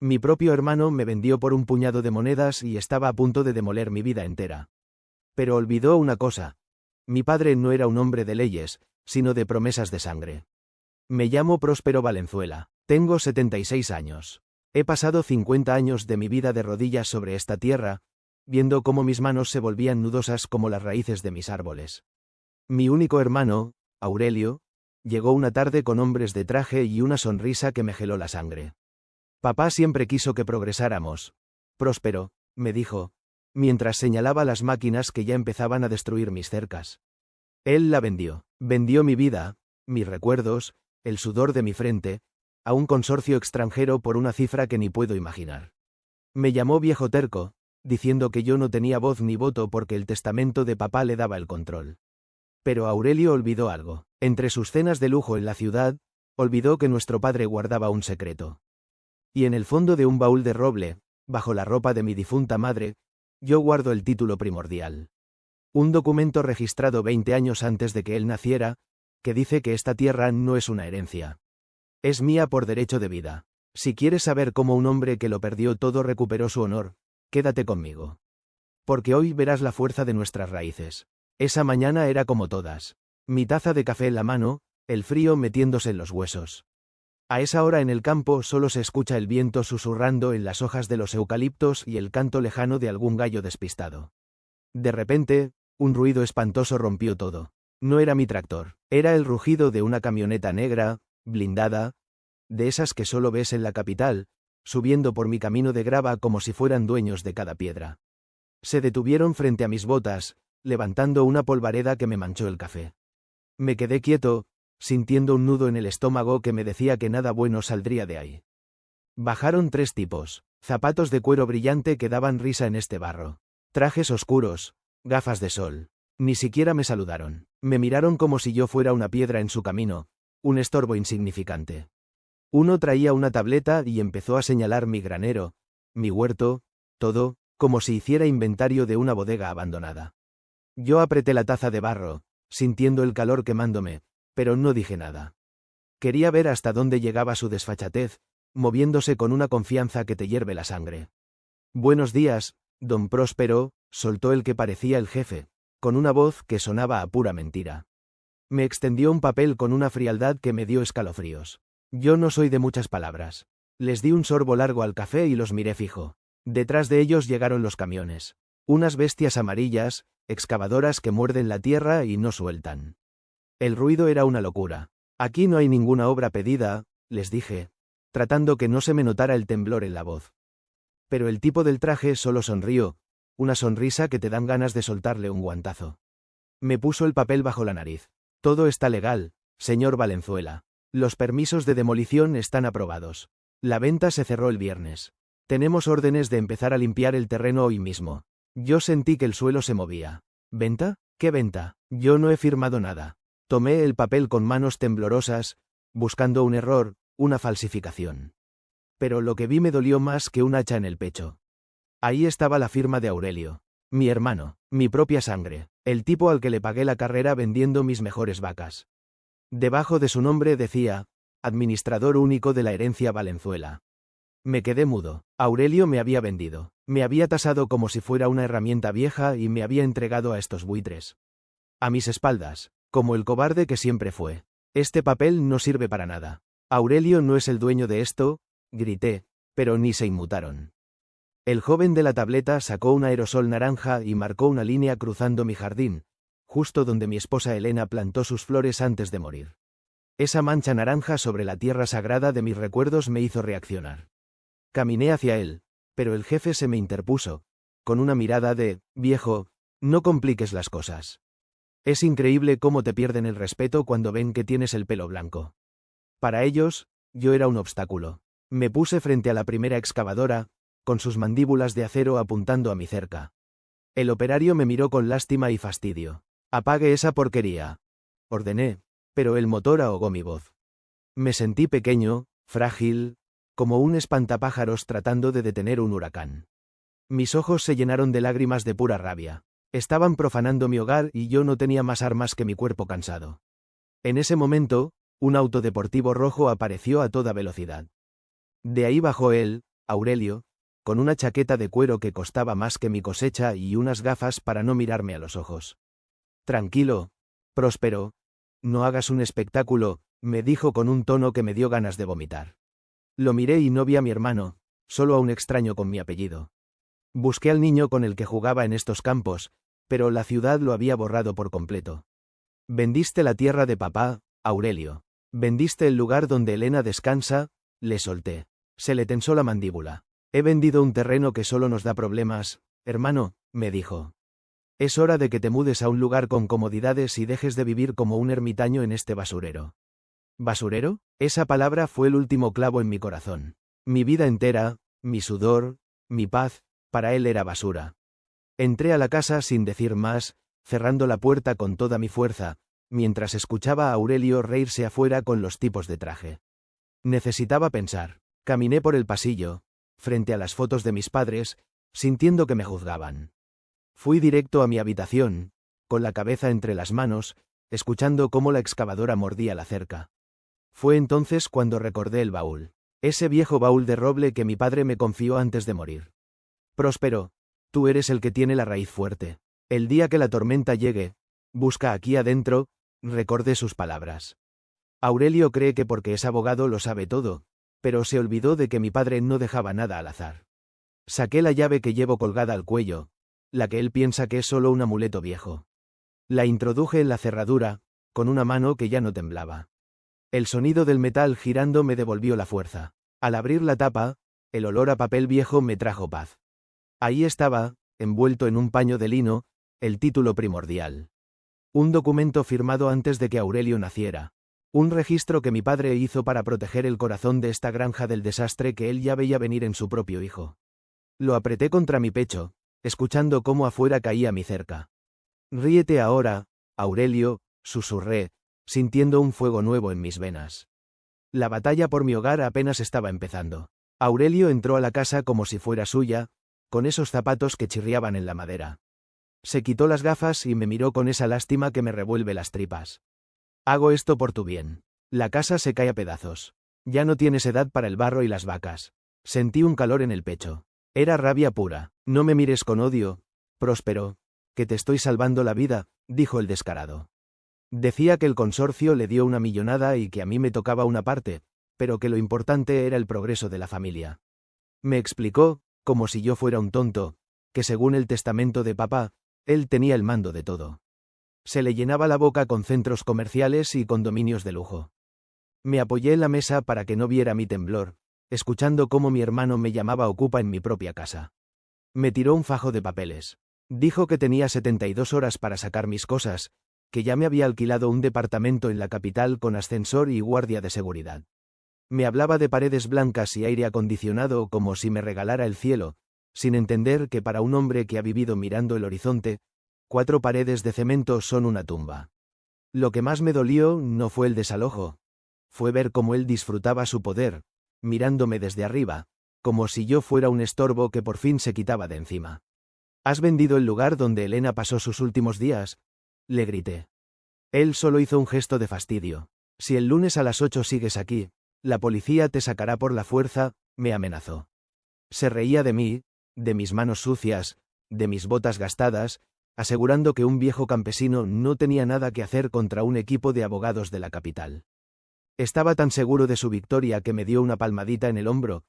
Mi propio hermano me vendió por un puñado de monedas y estaba a punto de demoler mi vida entera. Pero olvidó una cosa. Mi padre no era un hombre de leyes, sino de promesas de sangre. Me llamo Próspero Valenzuela. Tengo 76 años. He pasado 50 años de mi vida de rodillas sobre esta tierra, viendo cómo mis manos se volvían nudosas como las raíces de mis árboles. Mi único hermano, Aurelio, llegó una tarde con hombres de traje y una sonrisa que me geló la sangre. Papá siempre quiso que progresáramos. Próspero, me dijo, mientras señalaba las máquinas que ya empezaban a destruir mis cercas. Él la vendió. Vendió mi vida, mis recuerdos, el sudor de mi frente, a un consorcio extranjero por una cifra que ni puedo imaginar. Me llamó viejo terco, diciendo que yo no tenía voz ni voto porque el testamento de papá le daba el control. Pero Aurelio olvidó algo. Entre sus cenas de lujo en la ciudad, olvidó que nuestro padre guardaba un secreto. Y en el fondo de un baúl de roble, bajo la ropa de mi difunta madre, yo guardo el título primordial. Un documento registrado 20 años antes de que él naciera, que dice que esta tierra no es una herencia. Es mía por derecho de vida. Si quieres saber cómo un hombre que lo perdió todo recuperó su honor, quédate conmigo. Porque hoy verás la fuerza de nuestras raíces. Esa mañana era como todas. Mi taza de café en la mano, el frío metiéndose en los huesos. A esa hora en el campo solo se escucha el viento susurrando en las hojas de los eucaliptos y el canto lejano de algún gallo despistado. De repente, un ruido espantoso rompió todo. No era mi tractor, era el rugido de una camioneta negra, blindada, de esas que solo ves en la capital, subiendo por mi camino de grava como si fueran dueños de cada piedra. Se detuvieron frente a mis botas, levantando una polvareda que me manchó el café. Me quedé quieto, sintiendo un nudo en el estómago que me decía que nada bueno saldría de ahí. Bajaron 3 tipos, zapatos de cuero brillante que daban risa en este barro, trajes oscuros, gafas de sol. Ni siquiera me saludaron. Me miraron como si yo fuera una piedra en su camino, un estorbo insignificante. Uno traía una tableta y empezó a señalar mi granero, mi huerto, todo, como si hiciera inventario de una bodega abandonada. Yo apreté la taza de barro, sintiendo el calor quemándome, pero no dije nada. Quería ver hasta dónde llegaba su desfachatez, moviéndose con una confianza que te hierve la sangre. Buenos días, don Próspero, soltó el que parecía el jefe, con una voz que sonaba a pura mentira. Me extendió un papel con una frialdad que me dio escalofríos. Yo no soy de muchas palabras. Les di un sorbo largo al café y los miré fijo. Detrás de ellos llegaron los camiones. Unas bestias amarillas, excavadoras que muerden la tierra y no sueltan. El ruido era una locura. Aquí no hay ninguna obra pedida, les dije, tratando que no se me notara el temblor en la voz. Pero el tipo del traje solo sonrió, una sonrisa que te dan ganas de soltarle un guantazo. Me puso el papel bajo la nariz. Todo está legal, señor Valenzuela. Los permisos de demolición están aprobados. La venta se cerró el viernes. Tenemos órdenes de empezar a limpiar el terreno hoy mismo. Yo sentí que el suelo se movía. ¿Venta? ¿Qué venta? Yo no he firmado nada. Tomé el papel con manos temblorosas, buscando un error, una falsificación. Pero lo que vi me dolió más que un hacha en el pecho. Ahí estaba la firma de Aurelio. Mi hermano, mi propia sangre, el tipo al que le pagué la carrera vendiendo mis mejores vacas. Debajo de su nombre decía, administrador único de la herencia Valenzuela. Me quedé mudo. Aurelio me había vendido. Me había tasado como si fuera una herramienta vieja y me había entregado a estos buitres. A mis espaldas, como el cobarde que siempre fue. Este papel no sirve para nada. Aurelio no es el dueño de esto, grité, pero ni se inmutaron. El joven de la tableta sacó un aerosol naranja y marcó una línea cruzando mi jardín, justo donde mi esposa Elena plantó sus flores antes de morir. Esa mancha naranja sobre la tierra sagrada de mis recuerdos me hizo reaccionar. Caminé hacia él, pero el jefe se me interpuso, con una mirada de, viejo, no compliques las cosas. Es increíble cómo te pierden el respeto cuando ven que tienes el pelo blanco. Para ellos, yo era un obstáculo. Me puse frente a la primera excavadora, con sus mandíbulas de acero apuntando a mi cerca. El operario me miró con lástima y fastidio. Apague esa porquería, ordené, pero el motor ahogó mi voz. Me sentí pequeño, frágil, como un espantapájaros tratando de detener un huracán. Mis ojos se llenaron de lágrimas de pura rabia. Estaban profanando mi hogar y yo no tenía más armas que mi cuerpo cansado. En ese momento, un auto deportivo rojo apareció a toda velocidad. De ahí bajó él, Aurelio, con una chaqueta de cuero que costaba más que mi cosecha y unas gafas para no mirarme a los ojos. Tranquilo, Próspero. No hagas un espectáculo, me dijo con un tono que me dio ganas de vomitar. Lo miré y no vi a mi hermano, solo a un extraño con mi apellido. Busqué al niño con el que jugaba en estos campos, pero la ciudad lo había borrado por completo. Vendiste la tierra de papá, Aurelio. Vendiste el lugar donde Elena descansa, le solté. Se le tensó la mandíbula. He vendido un terreno que solo nos da problemas, hermano, me dijo. Es hora de que te mudes a un lugar con comodidades y dejes de vivir como un ermitaño en este basurero. ¿Basurero? Esa palabra fue el último clavo en mi corazón. Mi vida entera, mi sudor, mi paz, para él era basura. Entré a la casa sin decir más, cerrando la puerta con toda mi fuerza, mientras escuchaba a Aurelio reírse afuera con los tipos de traje. Necesitaba pensar. Caminé por el pasillo, frente a las fotos de mis padres, sintiendo que me juzgaban. Fui directo a mi habitación, con la cabeza entre las manos, escuchando cómo la excavadora mordía la cerca. Fue entonces cuando recordé el baúl. Ese viejo baúl de roble que mi padre me confió antes de morir. Próspero, tú eres el que tiene la raíz fuerte. El día que la tormenta llegue, busca aquí adentro, recordé sus palabras. Aurelio cree que porque es abogado lo sabe todo, pero se olvidó de que mi padre no dejaba nada al azar. Saqué la llave que llevo colgada al cuello, la que él piensa que es solo un amuleto viejo. La introduje en la cerradura, con una mano que ya no temblaba. El sonido del metal girando me devolvió la fuerza. Al abrir la tapa, el olor a papel viejo me trajo paz. Ahí estaba, envuelto en un paño de lino, el título primordial. Un documento firmado antes de que Aurelio naciera. Un registro que mi padre hizo para proteger el corazón de esta granja del desastre que él ya veía venir en su propio hijo. Lo apreté contra mi pecho, escuchando cómo afuera caía mi cerca. Ríete ahora, Aurelio, susurré, sintiendo un fuego nuevo en mis venas. La batalla por mi hogar apenas estaba empezando. Aurelio entró a la casa como si fuera suya, con esos zapatos que chirriaban en la madera. Se quitó las gafas y me miró con esa lástima que me revuelve las tripas. Hago esto por tu bien. La casa se cae a pedazos. Ya no tienes edad para el barro y las vacas. Sentí un calor en el pecho. Era rabia pura. No me mires con odio, Próspero, que te estoy salvando la vida, dijo el descarado. Decía que el consorcio le dio una millonada y que a mí me tocaba una parte, pero que lo importante era el progreso de la familia. Me explicó, como si yo fuera un tonto, que según el testamento de papá, él tenía el mando de todo. Se le llenaba la boca con centros comerciales y condominios de lujo. Me apoyé en la mesa para que no viera mi temblor, escuchando cómo mi hermano me llamaba ocupa en mi propia casa. Me tiró un fajo de papeles. Dijo que tenía 72 horas para sacar mis cosas, que ya me había alquilado un departamento en la capital con ascensor y guardia de seguridad. Me hablaba de paredes blancas y aire acondicionado como si me regalara el cielo, sin entender que para un hombre que ha vivido mirando el horizonte, 4 paredes de cemento son una tumba. Lo que más me dolió no fue el desalojo. Fue ver cómo él disfrutaba su poder, mirándome desde arriba, como si yo fuera un estorbo que por fin se quitaba de encima. ¿Has vendido el lugar donde Elena pasó sus últimos días?, le grité. Él solo hizo un gesto de fastidio. Si el lunes a las 8 sigues aquí, la policía te sacará por la fuerza, me amenazó. Se reía de mí, de mis manos sucias, de mis botas gastadas, asegurando que un viejo campesino no tenía nada que hacer contra un equipo de abogados de la capital. Estaba tan seguro de su victoria que me dio una palmadita en el hombro,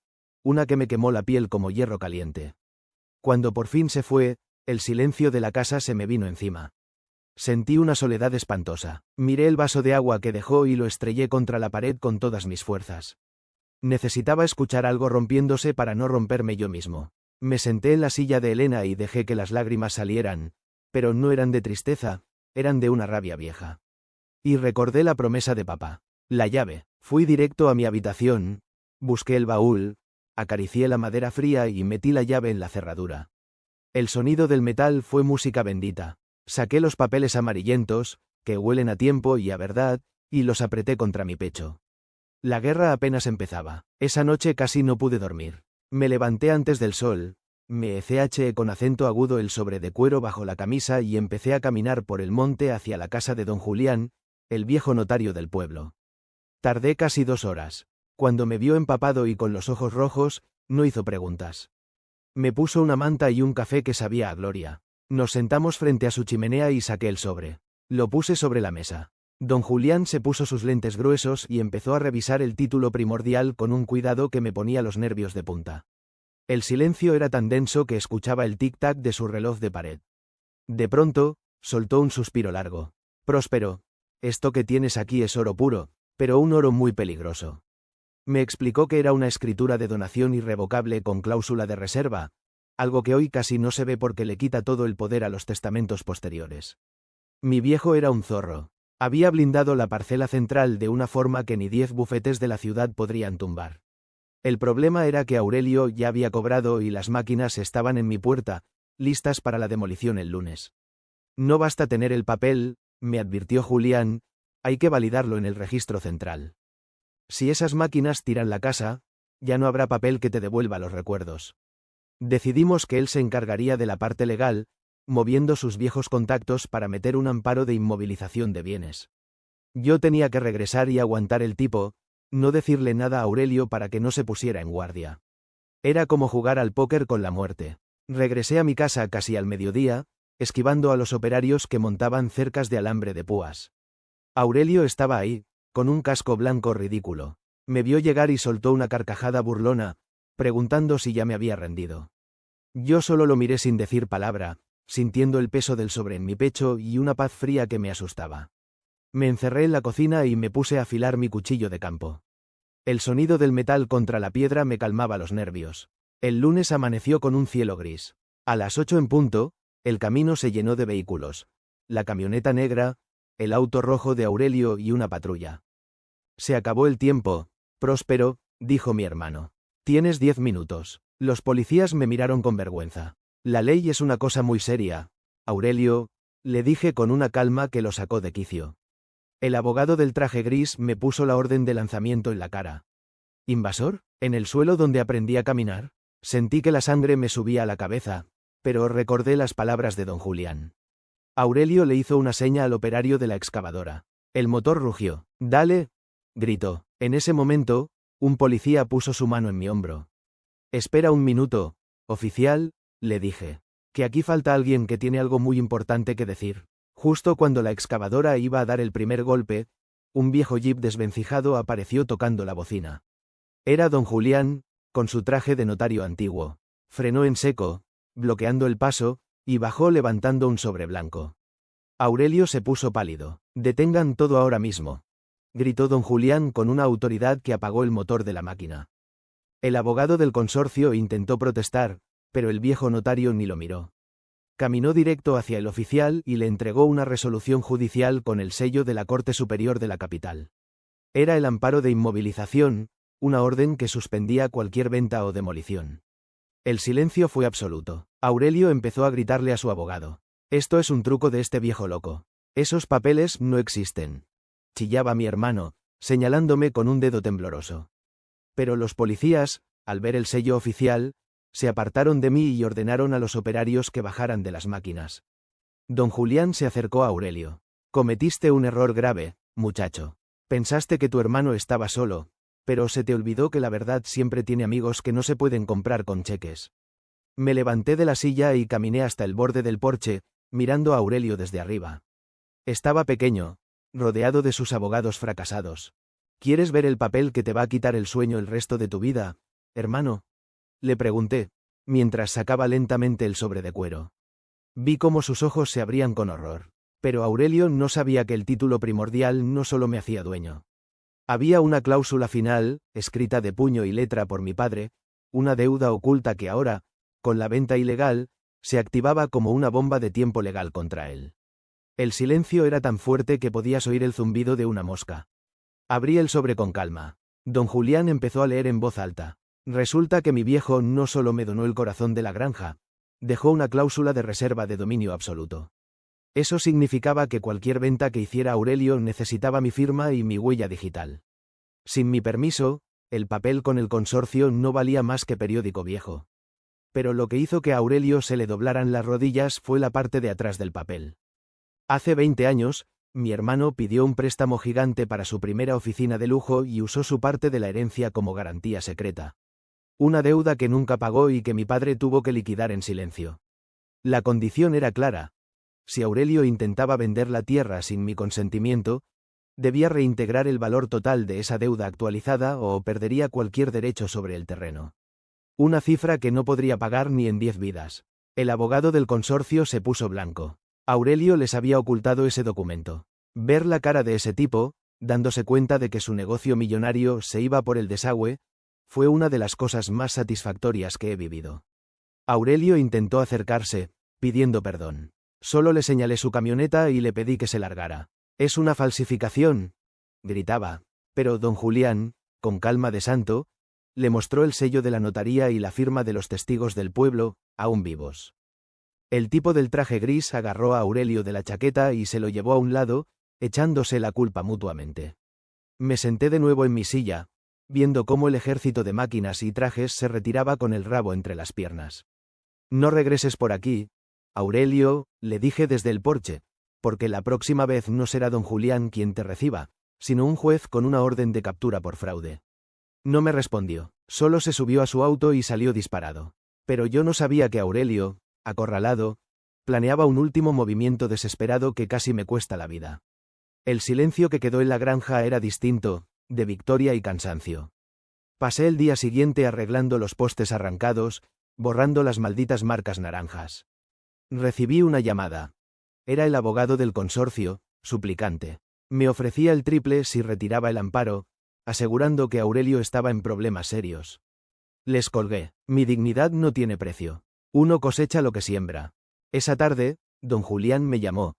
una que me quemó la piel como hierro caliente. Cuando por fin se fue, el silencio de la casa se me vino encima. Sentí una soledad espantosa. Miré el vaso de agua que dejó y lo estrellé contra la pared con todas mis fuerzas. Necesitaba escuchar algo rompiéndose para no romperme yo mismo. Me senté en la silla de Elena y dejé que las lágrimas salieran, pero no eran de tristeza, eran de una rabia vieja. Y recordé la promesa de papá. La llave. Fui directo a mi habitación, busqué el baúl, acaricié la madera fría y metí la llave en la cerradura. El sonido del metal fue música bendita. Saqué los papeles amarillentos, que huelen a tiempo y a verdad, y los apreté contra mi pecho. La guerra apenas empezaba. Esa noche casi no pude dormir. Me levanté antes del sol, me eché con acento agudo el sobre de cuero bajo la camisa y empecé a caminar por el monte hacia la casa de don Julián, el viejo notario del pueblo. Tardé casi 2 horas. Cuando me vio empapado y con los ojos rojos, No hizo preguntas. Me puso una manta y un café que sabía a gloria. Nos sentamos frente a su chimenea y saqué el sobre. Lo puse sobre la mesa. Don Julián se puso sus lentes gruesos y empezó a revisar el título primordial con un cuidado que me ponía los nervios de punta. El silencio era tan denso que escuchaba el tic-tac de su reloj de pared. De pronto, soltó un suspiro largo. Próspero, esto que tienes aquí es oro puro, pero un oro muy peligroso. Me explicó que era una escritura de donación irrevocable con cláusula de reserva, algo que hoy casi no se ve porque le quita todo el poder a los testamentos posteriores. Mi viejo era un zorro. Había blindado la parcela central de una forma que ni 10 bufetes de la ciudad podrían tumbar. El problema era que Aurelio ya había cobrado y las máquinas estaban en mi puerta, listas para la demolición el lunes. No basta tener el papel, me advirtió Julián, hay que validarlo en el registro central. Si esas máquinas tiran la casa, ya no habrá papel que te devuelva los recuerdos. Decidimos que él se encargaría de la parte legal, moviendo sus viejos contactos para meter un amparo de inmovilización de bienes. Yo tenía que regresar y aguantar el tipo, no decirle nada a Aurelio para que no se pusiera en guardia. Era como jugar al póker con la muerte. Regresé a mi casa casi al mediodía, esquivando a los operarios que montaban cercas de alambre de púas. Aurelio estaba ahí, con un casco blanco ridículo. Me vio llegar y soltó una carcajada burlona, preguntando si ya me había rendido. Yo solo lo miré sin decir palabra, sintiendo el peso del sobre en mi pecho y una paz fría que me asustaba. Me encerré en la cocina y me puse a afilar mi cuchillo de campo. El sonido del metal contra la piedra me calmaba los nervios. El lunes amaneció con un cielo gris. A las 8 en punto, el camino se llenó de vehículos. La camioneta negra, el auto rojo de Aurelio y una patrulla. Se acabó el tiempo, Próspero, dijo mi hermano. Tienes 10 minutos. Los policías me miraron con vergüenza. La ley es una cosa muy seria, Aurelio, le dije con una calma que lo sacó de quicio. El abogado del traje gris me puso la orden de lanzamiento en la cara. ¿Invasor? ¿En el suelo donde aprendí a caminar? Sentí que la sangre me subía a la cabeza, pero recordé las palabras de don Julián. Aurelio le hizo una seña al operario de la excavadora. El motor rugió. «Dale», gritó. En ese momento, un policía puso su mano en mi hombro. «Espera un minuto, oficial», le dije. «Que aquí falta alguien que tiene algo muy importante que decir». Justo cuando la excavadora iba a dar el primer golpe, un viejo jeep desvencijado apareció tocando la bocina. Era don Julián, con su traje de notario antiguo. Frenó en seco, bloqueando el paso, y bajó levantando un sobre blanco. Aurelio se puso pálido. «Detengan todo ahora mismo», gritó don Julián con una autoridad que apagó el motor de la máquina. El abogado del consorcio intentó protestar, pero el viejo notario ni lo miró. Caminó directo hacia el oficial y le entregó una resolución judicial con el sello de la Corte Superior de la capital. Era el amparo de inmovilización, una orden que suspendía cualquier venta o demolición. El silencio fue absoluto. Aurelio empezó a gritarle a su abogado. «Esto es un truco de este viejo loco. Esos papeles no existen», chillaba mi hermano, señalándome con un dedo tembloroso. Pero los policías, al ver el sello oficial, se apartaron de mí y ordenaron a los operarios que bajaran de las máquinas. Don Julián se acercó a Aurelio. «Cometiste un error grave, muchacho. Pensaste que tu hermano estaba solo, pero se te olvidó que la verdad siempre tiene amigos que no se pueden comprar con cheques». Me levanté de la silla y caminé hasta el borde del porche, mirando a Aurelio desde arriba. Estaba pequeño, rodeado de sus abogados fracasados. «¿Quieres ver el papel que te va a quitar el sueño el resto de tu vida, hermano?», le pregunté, mientras sacaba lentamente el sobre de cuero. Vi cómo sus ojos se abrían con horror. Pero Aurelio no sabía que el título primordial no solo me hacía dueño. Había una cláusula final, escrita de puño y letra por mi padre, una deuda oculta que ahora, con la venta ilegal, se activaba como una bomba de tiempo legal contra él. El silencio era tan fuerte que podías oír el zumbido de una mosca. Abrí el sobre con calma. Don Julián empezó a leer en voz alta. «Resulta que mi viejo no solo me donó el corazón de la granja, dejó una cláusula de reserva de dominio absoluto. Eso significaba que cualquier venta que hiciera Aurelio necesitaba mi firma y mi huella digital. Sin mi permiso, el papel con el consorcio no valía más que periódico viejo. Pero lo que hizo que a Aurelio se le doblaran las rodillas fue la parte de atrás del papel. Hace 20 años, mi hermano pidió un préstamo gigante para su primera oficina de lujo y usó su parte de la herencia como garantía secreta. Una deuda que nunca pagó y que mi padre tuvo que liquidar en silencio. La condición era clara. Si Aurelio intentaba vender la tierra sin mi consentimiento, debía reintegrar el valor total de esa deuda actualizada o perdería cualquier derecho sobre el terreno. Una cifra que no podría pagar ni en 10 vidas. El abogado del consorcio se puso blanco. Aurelio les había ocultado ese documento. Ver la cara de ese tipo, dándose cuenta de que su negocio millonario se iba por el desagüe, fue una de las cosas más satisfactorias que he vivido. Aurelio intentó acercarse, pidiendo perdón. Solo le señalé su camioneta y le pedí que se largara. «Es una falsificación», gritaba. Pero don Julián, con calma de santo, le mostró el sello de la notaría y la firma de los testigos del pueblo, aún vivos. El tipo del traje gris agarró a Aurelio de la chaqueta y se lo llevó a un lado, echándose la culpa mutuamente. Me senté de nuevo en mi silla, viendo cómo el ejército de máquinas y trajes se retiraba con el rabo entre las piernas. «No regreses por aquí, Aurelio», le dije desde el porche, «porque la próxima vez no será don Julián quien te reciba, sino un juez con una orden de captura por fraude». No me respondió, solo se subió a su auto y salió disparado. Pero yo no sabía que Aurelio, acorralado, planeaba un último movimiento desesperado que casi me cuesta la vida. El silencio que quedó en la granja era distinto, de victoria y cansancio. Pasé el día siguiente arreglando los postes arrancados, borrando las malditas marcas naranjas. Recibí una llamada. Era el abogado del consorcio, suplicante. Me ofrecía el triple si retiraba el amparo, asegurando que Aurelio estaba en problemas serios. Les colgué. Mi dignidad no tiene precio. Uno cosecha lo que siembra. Esa tarde, don Julián me llamó.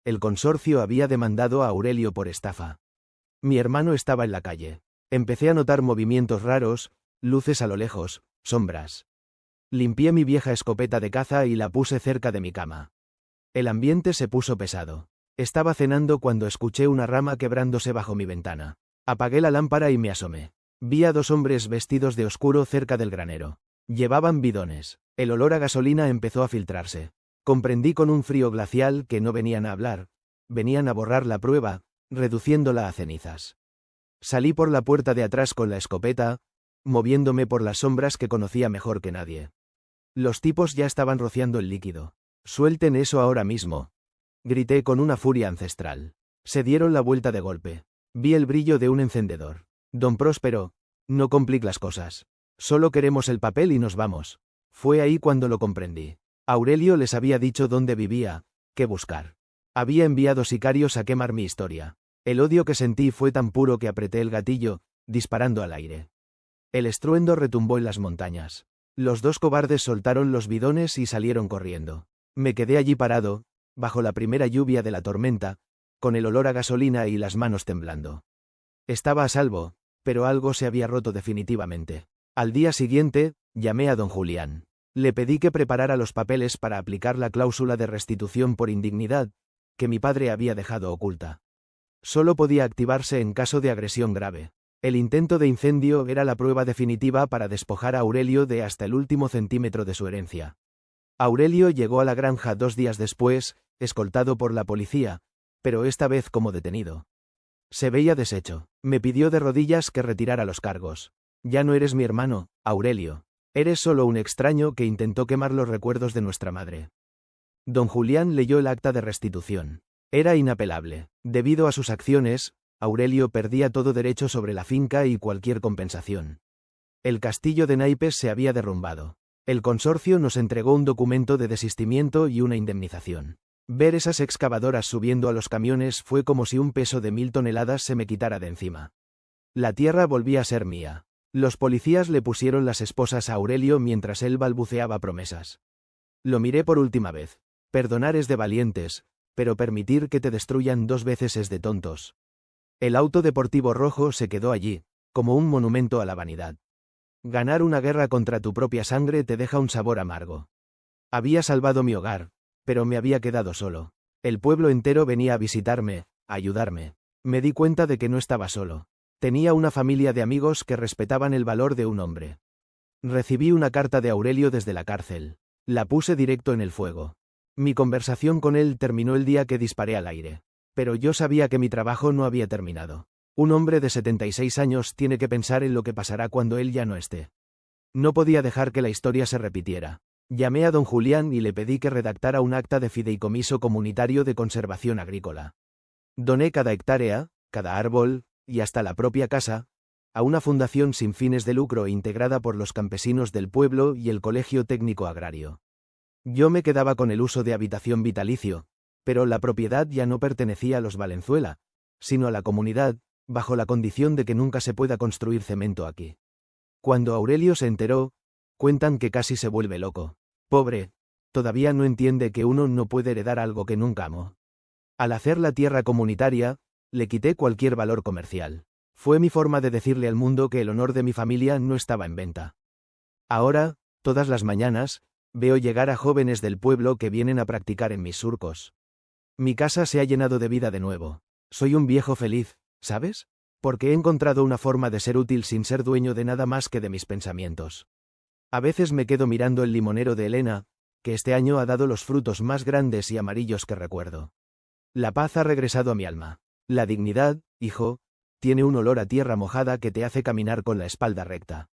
El consorcio había demandado a Aurelio por estafa. Mi hermano estaba en la calle. Empecé a notar movimientos raros, luces a lo lejos, sombras. Limpié mi vieja escopeta de caza y la puse cerca de mi cama. El ambiente se puso pesado. Estaba cenando cuando escuché una rama quebrándose bajo mi ventana. Apagué la lámpara y me asomé. Vi a dos hombres vestidos de oscuro cerca del granero. Llevaban bidones. El olor a gasolina empezó a filtrarse. Comprendí con un frío glacial que no venían a hablar, venían a borrar la prueba, reduciéndola a cenizas. Salí por la puerta de atrás con la escopeta, moviéndome por las sombras que conocía mejor que nadie. Los tipos ya estaban rociando el líquido. «Suelten eso ahora mismo», grité con una furia ancestral. Se dieron la vuelta de golpe. Vi el brillo de un encendedor. «Don Próspero, no complique las cosas. Solo queremos el papel y nos vamos». Fue ahí cuando lo comprendí. Aurelio les había dicho dónde vivía, qué buscar. Había enviado sicarios a quemar mi historia. El odio que sentí fue tan puro que apreté el gatillo, disparando al aire. El estruendo retumbó en las montañas. Los dos cobardes soltaron los bidones y salieron corriendo. Me quedé allí parado, bajo la primera lluvia de la tormenta, con el olor a gasolina y las manos temblando. Estaba a salvo, pero algo se había roto definitivamente. Al día siguiente, llamé a don Julián. Le pedí que preparara los papeles para aplicar la cláusula de restitución por indignidad, que mi padre había dejado oculta. Solo podía activarse en caso de agresión grave. El intento de incendio era la prueba definitiva para despojar a Aurelio de hasta el último centímetro de su herencia. Aurelio llegó a la granja 2 días después, escoltado por la policía, pero esta vez como detenido. Se veía deshecho. Me pidió de rodillas que retirara los cargos. «Ya no eres mi hermano, Aurelio. Eres solo un extraño que intentó quemar los recuerdos de nuestra madre». Don Julián leyó el acta de restitución. Era inapelable. Debido a sus acciones, Aurelio perdía todo derecho sobre la finca y cualquier compensación. El castillo de naipes se había derrumbado. El consorcio nos entregó un documento de desistimiento y una indemnización. Ver esas excavadoras subiendo a los camiones fue como si un peso de 1000 toneladas se me quitara de encima. La tierra volvía a ser mía. Los policías le pusieron las esposas a Aurelio mientras él balbuceaba promesas. Lo miré por última vez. Perdonar es de valientes, pero permitir que te destruyan 2 veces es de tontos. El auto deportivo rojo se quedó allí, como un monumento a la vanidad. Ganar una guerra contra tu propia sangre te deja un sabor amargo. Había salvado mi hogar, pero me había quedado solo. El pueblo entero venía a visitarme, a ayudarme. Me di cuenta de que no estaba solo. Tenía una familia de amigos que respetaban el valor de un hombre. Recibí una carta de Aurelio desde la cárcel. La puse directo en el fuego. Mi conversación con él terminó el día que disparé al aire. Pero yo sabía que mi trabajo no había terminado. Un hombre de 76 años tiene que pensar en lo que pasará cuando él ya no esté. No podía dejar que la historia se repitiera. Llamé a don Julián y le pedí que redactara un acta de fideicomiso comunitario de conservación agrícola. Doné cada hectárea, cada árbol, y hasta la propia casa, a una fundación sin fines de lucro integrada por los campesinos del pueblo y el Colegio Técnico Agrario. Yo me quedaba con el uso de habitación vitalicio, pero la propiedad ya no pertenecía a los Valenzuela, sino a la comunidad, bajo la condición de que nunca se pueda construir cemento aquí. Cuando Aurelio se enteró, cuentan que casi se vuelve loco. Pobre, todavía no entiende que uno no puede heredar algo que nunca amó. Al hacer la tierra comunitaria, le quité cualquier valor comercial. Fue mi forma de decirle al mundo que el honor de mi familia no estaba en venta. Ahora, todas las mañanas, veo llegar a jóvenes del pueblo que vienen a practicar en mis surcos. Mi casa se ha llenado de vida de nuevo. Soy un viejo feliz, ¿sabes? Porque he encontrado una forma de ser útil sin ser dueño de nada más que de mis pensamientos. A veces me quedo mirando el limonero de Elena, que este año ha dado los frutos más grandes y amarillos que recuerdo. La paz ha regresado a mi alma. La dignidad, hijo, tiene un olor a tierra mojada que te hace caminar con la espalda recta.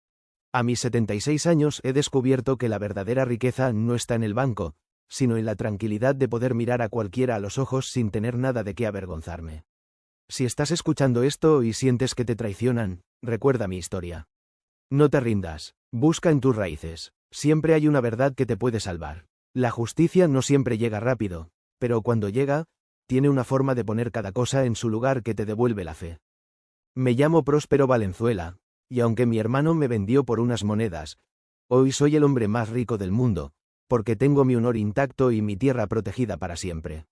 A mis 76 años he descubierto que la verdadera riqueza no está en el banco, sino en la tranquilidad de poder mirar a cualquiera a los ojos sin tener nada de qué avergonzarme. Si estás escuchando esto y sientes que te traicionan, recuerda mi historia. No te rindas, busca en tus raíces. Siempre hay una verdad que te puede salvar. La justicia no siempre llega rápido, pero cuando llega, tiene una forma de poner cada cosa en su lugar que te devuelve la fe. Me llamo Próspero Valenzuela, y aunque mi hermano me vendió por unas monedas, hoy soy el hombre más rico del mundo, porque tengo mi honor intacto y mi tierra protegida para siempre.